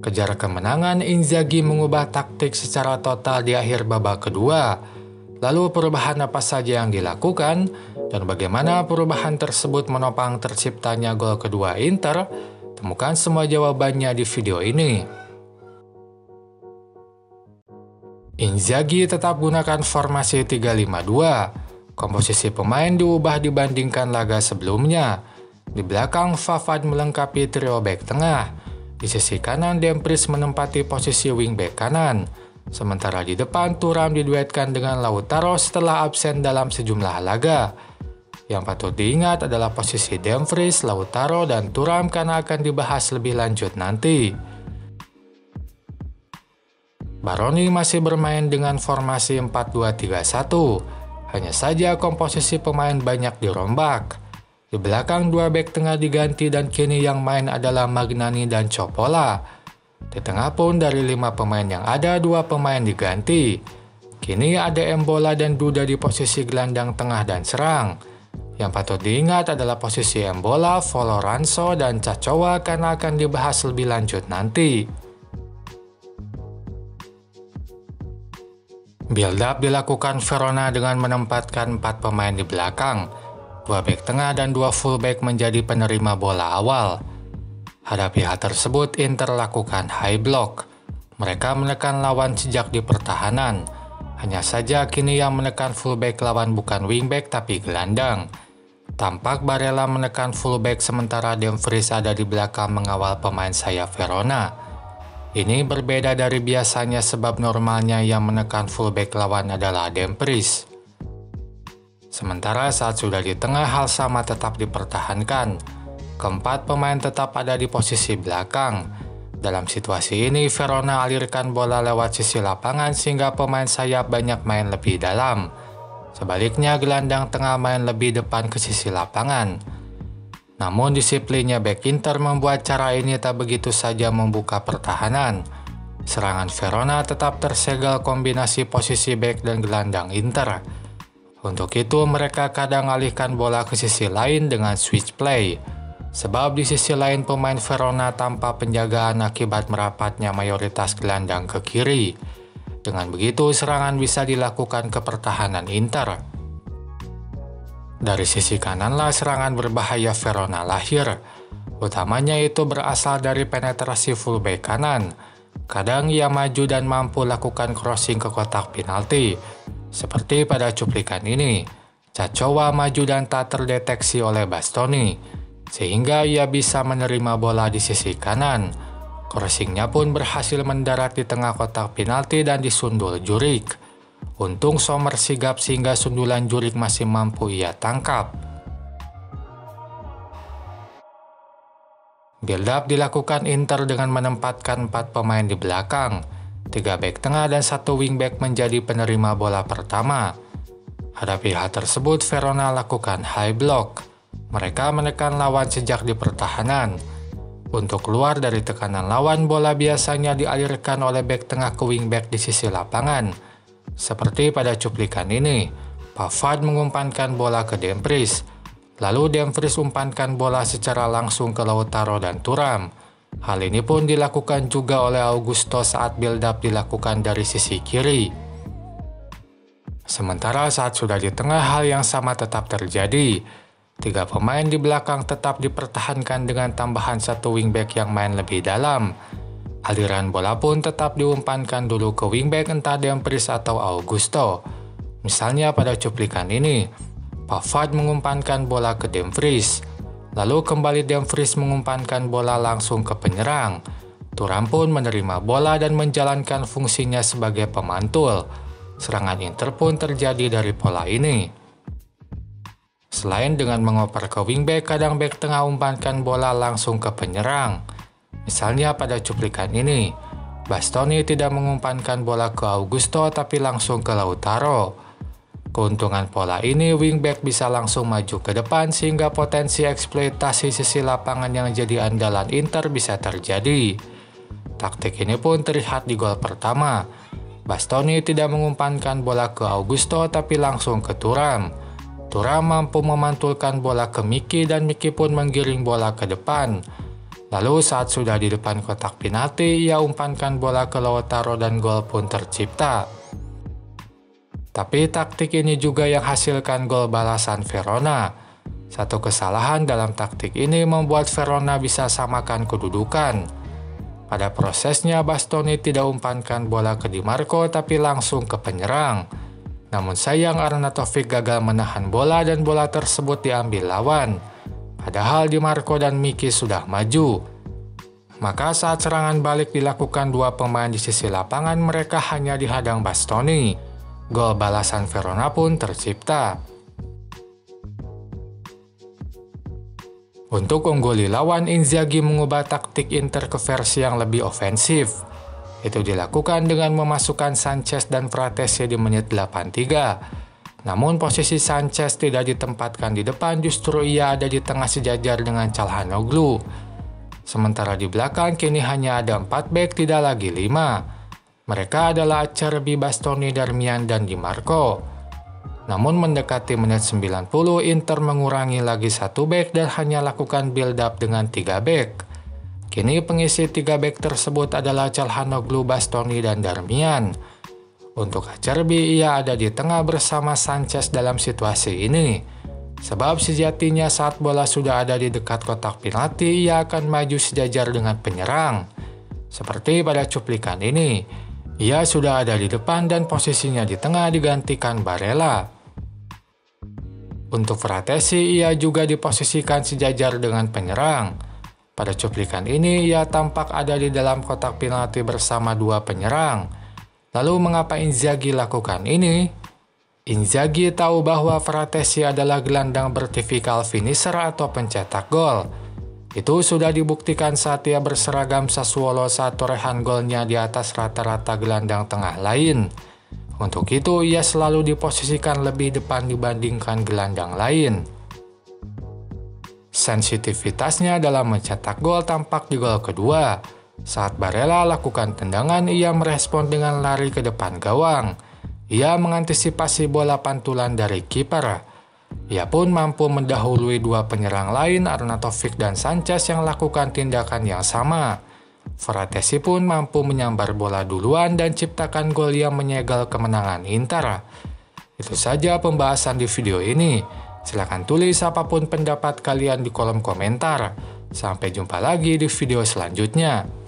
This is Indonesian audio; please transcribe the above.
Kejar kemenangan, Inzaghi mengubah taktik secara total di akhir babak kedua. Lalu perubahan apa saja yang dilakukan dan bagaimana perubahan tersebut menopang terciptanya gol kedua Inter? Temukan semua jawabannya di video ini. Inzaghi tetap gunakan formasi 3-5-2. Komposisi pemain diubah dibandingkan laga sebelumnya. Di belakang, Pavard melengkapi trio bek tengah. Di sisi kanan, Dumfries menempati posisi wingback kanan. Sementara di depan, Thuram diduetkan dengan Lautaro setelah absen dalam sejumlah laga. Yang patut diingat adalah posisi Dumfries, Lautaro, dan Thuram karena akan dibahas lebih lanjut nanti. Baroni masih bermain dengan formasi 4-2-3-1. Hanya saja komposisi pemain banyak dirombak. Di belakang, dua bek tengah diganti dan kini yang main adalah Magnani dan Coppola. Di tengah pun dari 5 pemain yang ada, 2 pemain diganti. Kini ada Embola dan Duda di posisi gelandang tengah dan serang. Yang patut diingat adalah posisi Embola, Foloranzo, dan Cacowa karena akan dibahas lebih lanjut nanti. Build up dilakukan Verona dengan menempatkan 4 pemain di belakang. 2 bek tengah dan 2 fullback menjadi penerima bola awal. Hadapi hal tersebut, Inter lakukan high block. Mereka menekan lawan sejak di pertahanan. Hanya saja kini yang menekan fullback lawan bukan wingback tapi gelandang. Tampak Barella menekan fullback sementara Dumfries ada di belakang mengawal pemain sayap Verona. Ini berbeda dari biasanya sebab normalnya yang menekan fullback lawan adalah Dumfries. Sementara saat sudah di tengah, hal sama tetap dipertahankan. Keempat pemain tetap ada di posisi belakang. Dalam situasi ini, Verona alirkan bola lewat sisi lapangan sehingga pemain sayap banyak main lebih dalam. Sebaliknya, gelandang tengah main lebih depan ke sisi lapangan. Namun disiplinnya bek Inter membuat cara ini tak begitu saja membuka pertahanan. Serangan Verona tetap tersegel kombinasi posisi bek dan gelandang Inter. Untuk itu mereka kadang alihkan bola ke sisi lain dengan switch play. Sebab di sisi lain pemain Verona tanpa penjagaan akibat merapatnya mayoritas gelandang ke kiri. Dengan begitu serangan bisa dilakukan ke pertahanan Inter. Dari sisi kananlah serangan berbahaya Verona lahir. Utamanya itu berasal dari penetrasi fullback kanan. Kadang ia maju dan mampu lakukan crossing ke kotak penalti. Seperti pada cuplikan ini, Cacowa maju dan tak terdeteksi oleh Bastoni, sehingga ia bisa menerima bola di sisi kanan. Crossingnya pun berhasil mendarat di tengah kotak penalti dan disundul Juric. Untung Sommer sigap sehingga sundulan Juric masih mampu ia tangkap. Build up dilakukan Inter dengan menempatkan 4 pemain di belakang. 3 bek tengah dan 1 wingback menjadi penerima bola pertama. Hadapi hal tersebut, Verona lakukan high block. Mereka menekan lawan sejak di pertahanan. Untuk keluar dari tekanan lawan, bola biasanya dialirkan oleh bek tengah ke wingback di sisi lapangan. Seperti pada cuplikan ini, Pavard mengumpankan bola ke Dumfries. Lalu Dumfries umpankan bola secara langsung ke Lautaro dan Thuram. Hal ini pun dilakukan juga oleh Augusto saat build-up dilakukan dari sisi kiri. Sementara saat sudah di tengah, hal yang sama tetap terjadi. 3 pemain di belakang tetap dipertahankan dengan tambahan 1 wingback yang main lebih dalam. Aliran bola pun tetap diumpankan dulu ke wingback entah Dumfries atau Augusto. Misalnya pada cuplikan ini, Pavard mengumpankan bola ke Dumfries. Lalu kembali Dumfries mengumpankan bola langsung ke penyerang. Thuram pun menerima bola dan menjalankan fungsinya sebagai pemantul. Serangan Inter pun terjadi dari pola ini. Selain dengan mengoper ke wingback, kadang bek tengah umpankan bola langsung ke penyerang. Misalnya pada cuplikan ini, Bastoni tidak mengumpankan bola ke Augusto tapi langsung ke Lautaro. Keuntungan pola ini, wingback bisa langsung maju ke depan sehingga potensi eksploitasi sisi lapangan yang jadi andalan Inter bisa terjadi. Taktik ini pun terlihat di gol pertama. Bastoni tidak mengumpankan bola ke Augusto tapi langsung ke Thuram. Thuram mampu memantulkan bola ke Miki dan Miki pun menggiring bola ke depan. Lalu saat sudah di depan kotak penalti, ia umpankan bola ke Lautaro dan gol pun tercipta. Tapi taktik ini juga yang hasilkan gol balasan Verona. Satu kesalahan dalam taktik ini membuat Verona bisa samakan kedudukan. Pada prosesnya, Bastoni tidak umpankan bola ke Di Marco tapi langsung ke penyerang. Namun sayang Arnautovic gagal menahan bola dan bola tersebut diambil lawan. Padahal Di Marco dan Miki sudah maju. Maka saat serangan balik dilakukan dua pemain di sisi lapangan, mereka hanya dihadang Bastoni. Gol balasan Verona pun tercipta. Untuk ungguli lawan, Inzaghi mengubah taktik Inter ke versi yang lebih ofensif. Itu dilakukan dengan memasukkan Sanchez dan Fratesi di menit 83. Namun posisi Sanchez tidak ditempatkan di depan, justru ia ada di tengah sejajar dengan Calhanoglu. Sementara di belakang kini hanya ada 4 bek, tidak lagi 5. Mereka adalah Acerbi, Bastoni, Darmian, dan Di Marco. Namun mendekati menit 90, Inter mengurangi lagi 1 bek dan hanya lakukan build up dengan 3 bek. Kini pengisi 3 bek tersebut adalah Calhanoglu, Bastoni, dan Darmian. Untuk Acerbi, ia ada di tengah bersama Sanchez dalam situasi ini. Sebab sejatinya saat bola sudah ada di dekat kotak penalti, ia akan maju sejajar dengan penyerang. Seperti pada cuplikan ini, ia sudah ada di depan dan posisinya di tengah digantikan Barella. Untuk Fratesi, ia juga diposisikan sejajar dengan penyerang. Pada cuplikan ini, ia tampak ada di dalam kotak penalti bersama 2 penyerang. Lalu mengapa Inzaghi lakukan ini? Inzaghi tahu bahwa Fratesi adalah gelandang vertikal finisher atau pencetak gol. Itu sudah dibuktikan saat ia berseragam Sassuolo saat torehan golnya di atas rata-rata gelandang tengah lain. Untuk itu, ia selalu diposisikan lebih depan dibandingkan gelandang lain. Sensitivitasnya dalam mencetak gol tampak di gol kedua. Saat Barella lakukan tendangan, ia merespon dengan lari ke depan gawang. Ia mengantisipasi bola pantulan dari kiper. Ia pun mampu mendahului 2 penyerang lain, Arnautovic dan Sanchez, yang lakukan tindakan yang sama. Fratesi pun mampu menyambar bola duluan dan ciptakan gol yang menyegel kemenangan Inter. Itu saja pembahasan di video ini. Silahkan tulis apapun pendapat kalian di kolom komentar. Sampai jumpa lagi di video selanjutnya.